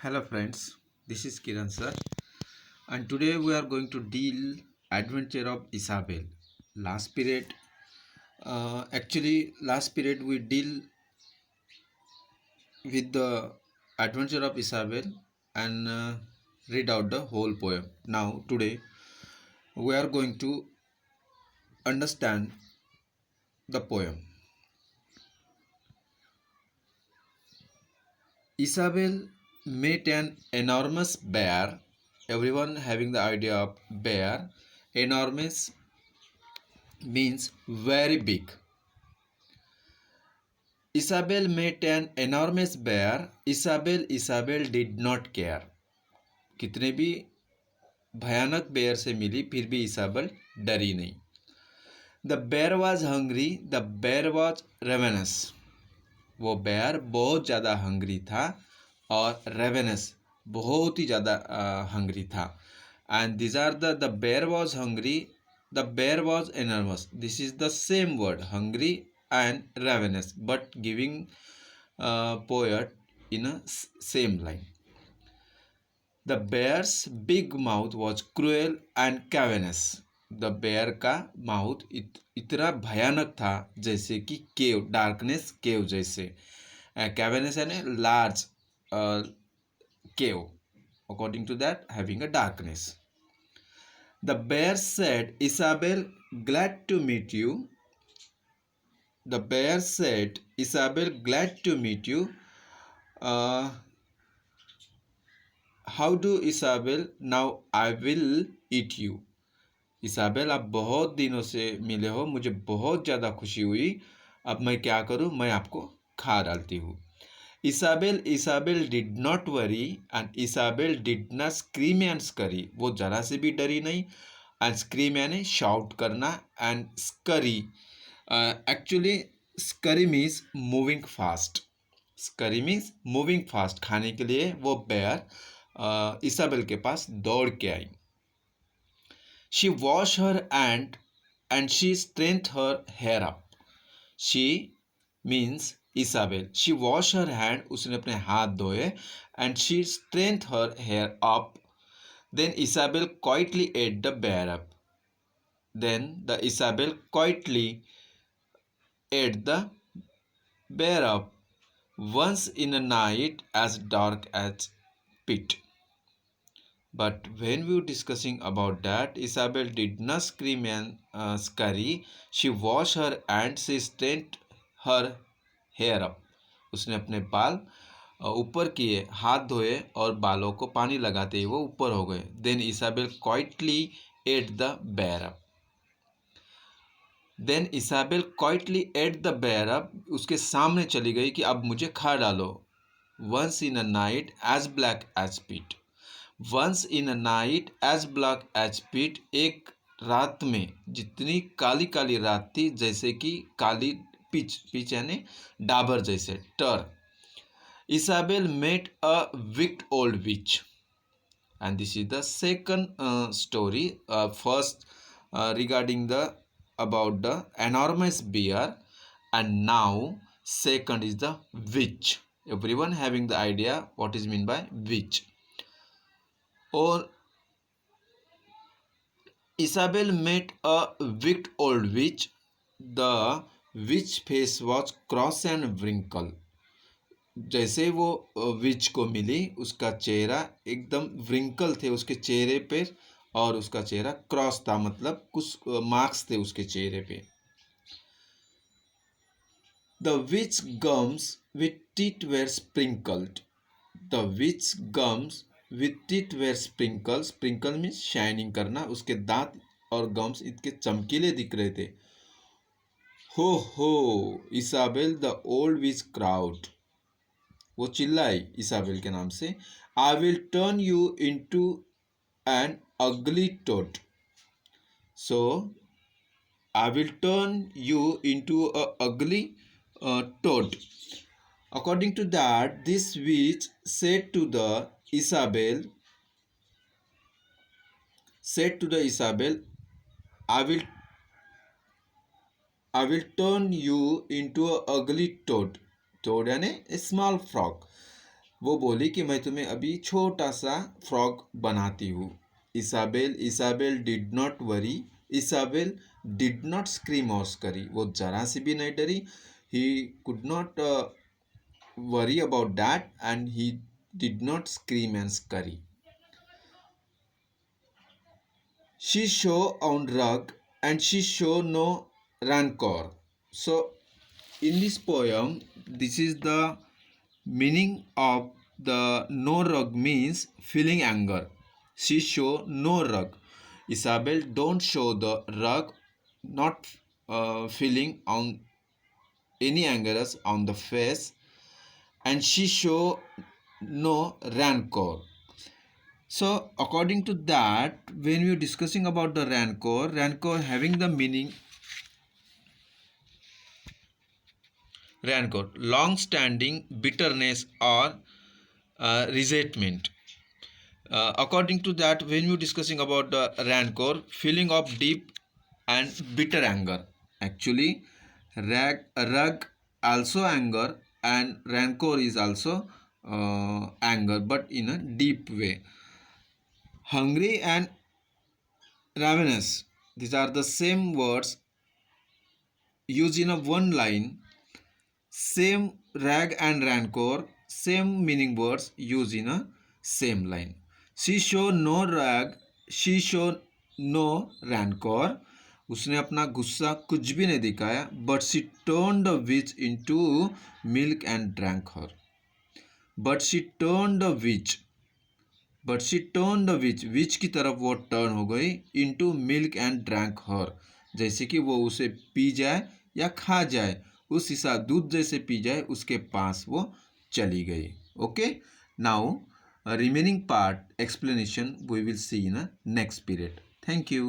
Hello friends, this is Kiran sir, and today we are going to deal adventure of Isabel. Last period, last period we deal with the adventure of Isabel and read out the whole poem. Now today we are going to understand the poem. Isabel met an enormous bear. Everyone having the idea of bear. Enormous means very big. Isabel met an enormous bear. Isabel did not care. कितने भी भयानक bear से मिली फिर भी Isabel डरी नहीं. The bear was hungry. The bear was ravenous. वो bear बहुत ज़्यादा हंग्री था और रेवेनस बहुत ही ज़्यादा हंग्री था. And this are the bear was hungry. The bear was enormous. This is the same word hungry and ravenous but giving poet in a same line. The bear's big mouth was cruel and cavernous. The bear का mouth इतना भयानक था जैसे कि केव, darkness केव जैसे. कैवेनस यानी large cave. According to that, having a darkness. The bear said, Isabel, glad to meet you. The bear said, Isabel, glad to meet you. How do Isabel? Now I will eat you. Isabel, आप बहुत दिनों से मिले हो, मुझे बहुत ज़्यादा खुशी हुई. अब मैं क्या करूँ? मैं आपको खा डालती हूँ. Isabel did not worry and Isabel did not scream and scurry. वो जरा से भी डरी नहीं. And scream यानी shout करना and scurry. Actually scurry means moving fast. Scurry means moving fast. खाने के लिए वो बेयर इसाबेल के पास दौड़ के आई. She washed her hand and she straightened her hair up. She means Isabel. She washed her hand. उसने अपने हाथ धोए and she straightened her hair up. Then Isabel quietly ate the bear up. Then the Isabel quietly ate the bear up once in a night as dark as pit. But when we were discussing about that, Isabel did not scream and scurry. She washed her and she straightened her hair up. उसने अपने बाल ऊपर किए, हाथ धोए और बालों को पानी लगाते ही वो ऊपर हो गए. Then Isabel quietly ate the bear up. Then Isabel quietly ate the bear up. उसके सामने चली गई कि अब मुझे खा डालो. Once in a night as black as peat. Once in a night as black as peat. एक रात में जितनी काली काली रात थी जैसे कि काली पिच. पिच यानी डाबर जैसे टर. Isabel met a wicked old witch. And this is the second story. First regarding the about the enormous bear, and now second is the witch. Everyone having the idea what is meant by witch. Or Isabel met a wicked old witch. The witch face was cross and wrinkle. जैसे वो विच को मिली उसका चेहरा एकदम wrinkle थे उसके चेहरे पे और उसका चेहरा क्रॉस था, मतलब कुछ मार्क्स थे उसके चेहरे पे. The witch gums with teeth were sprinkled. The witch gums with teeth were sprinkled. Sprinkle means shining करना. उसके दांत और गम्स इतने चमकीले दिख रहे थे. हो हो Isabel the old witch crowd. वो चिल्लाई इसाबेल के नाम से. I will turn you into an ugly toad. So I will turn you into a ugly toad. According to that, this witch said to the Isabel, I will turn you into a ugly toad. Toad यानी a small frog. वो बोली कि मैं तुम्हें अभी छोटा सा frog बनाती हूँ। Isabel did not worry. Isabel did not scream और स्करी। वो जरा सी भी नहीं डरी। He could not worry about that and he did not scream and scurry. She show on rug and she show no rancor. So in this poem, this is the meaning of the no rug means feeling anger. She show no rug. Isabel don't show the rug, not feeling on any anger on the face, and she show no rancor. So according to that, when we are discussing about the rancor having the meaning rancor, long-standing bitterness or resentment. According to that, when we are discussing about the rancor, feeling of deep and bitter anger. Actually, rug also anger and rancor is also anger, but in a deep way. Hungry and ravenous, these are the same words used in a one line. Same rag and rancor, same meaning words used in a same line. She show no rag, she show no rancor. उसने अपना गुस्सा कुछ भी नहीं दिखाया. But she turned the witch into milk and drank her. But she turned the witch. But she turned the witch. Witch की तरफ वो टर्न हो गई. Into milk and drank her. जैसे कि वो उसे पी जाए या खा जाए. उस हिसाब दूध जैसे पी जाए उसके पास वो चली गई. Okay. Now remaining part explanation we will see in a next period. Thank you.